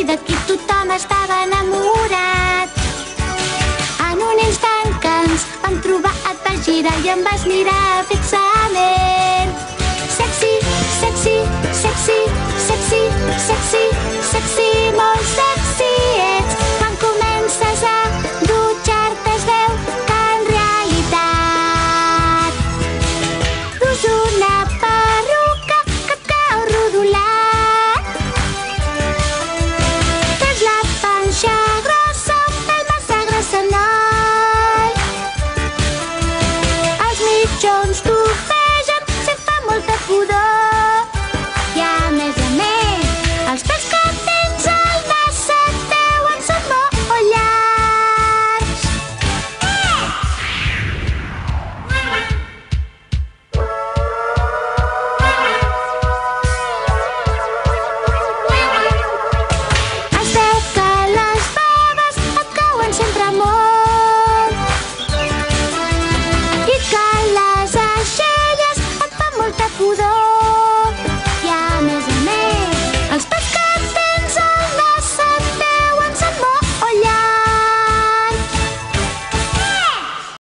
de qui tothom estava enamorat. En un instant que ens vam trobar et vas girar i em vas mirar fixament. Sexy, sexy, sexy, sexy, sexy, sexy, molt sexy.